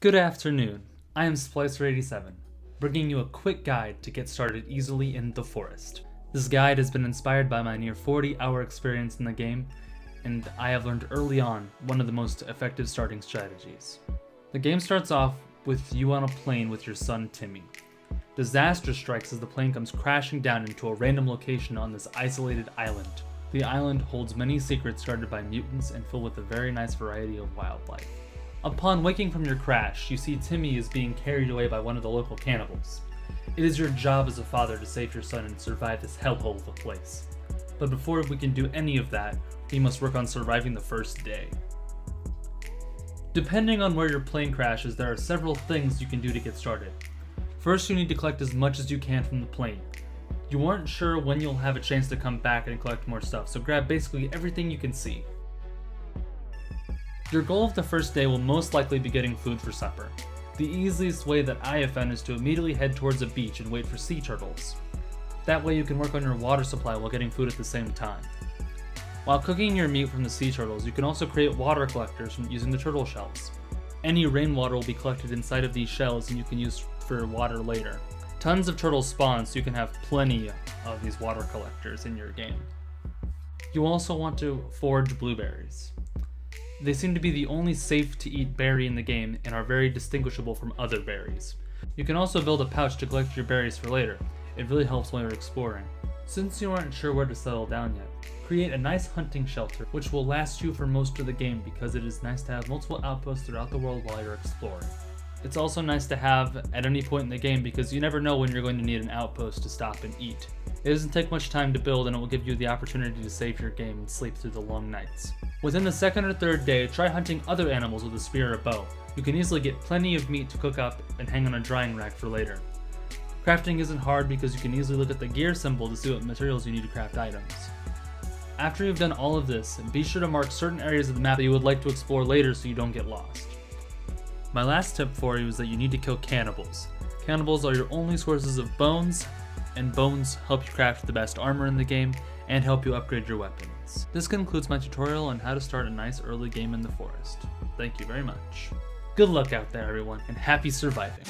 Good afternoon, I am Splicer87, bringing you a quick guide to get started easily in the forest. This guide has been inspired by my near 40-hour experience in the game, and I have learned early on one of the most effective starting strategies. The game starts off with you on a plane with your son Timmy. Disaster strikes as the plane comes crashing down into a random location on this isolated island. The island holds many secrets guarded by mutants and filled with a very nice variety of wildlife. Upon waking from your crash, you see Timmy is being carried away by one of the local cannibals. It is your job as a father to save your son and survive this hellhole of a place. But before we can do any of that, we must work on surviving the first day. Depending on where your plane crashes, there are several things you can do to get started. First, you need to collect as much as you can from the plane. You aren't sure when you'll have a chance to come back and collect more stuff, so grab basically everything you can see. Your goal of the first day will most likely be getting food for supper. The easiest way that I have found is to immediately head towards a beach and wait for sea turtles. That way you can work on your water supply while getting food at the same time. While cooking your meat from the sea turtles, you can also create water collectors from using the turtle shells. Any rainwater will be collected inside of these shells and you can use for water later. Tons of turtles spawn, so you can have plenty of these water collectors in your game. You also want to forage blueberries. They seem to be the only safe to eat berry in the game and are very distinguishable from other berries. You can also build a pouch to collect your berries for later. It really helps while you're exploring. Since you aren't sure where to settle down yet, create a nice hunting shelter which will last you for most of the game because it is nice to have multiple outposts throughout the world while you're exploring. It's also nice to have at any point in the game because you never know when you're going to need an outpost to stop and eat. It doesn't take much time to build and it will give you the opportunity to save your game and sleep through the long nights. Within the second or third day, try hunting other animals with a spear or bow. You can easily get plenty of meat to cook up and hang on a drying rack for later. Crafting isn't hard because you can easily look at the gear symbol to see what materials you need to craft items. After you've done all of this, be sure to mark certain areas of the map that you would like to explore later so you don't get lost. My last tip for you is that you need to kill cannibals. Cannibals are your only sources of bones, and bones help you craft the best armor in the game and help you upgrade your weapons. This concludes my tutorial on how to start a nice early game in the forest. Thank you very much. Good luck out there everyone, and happy surviving.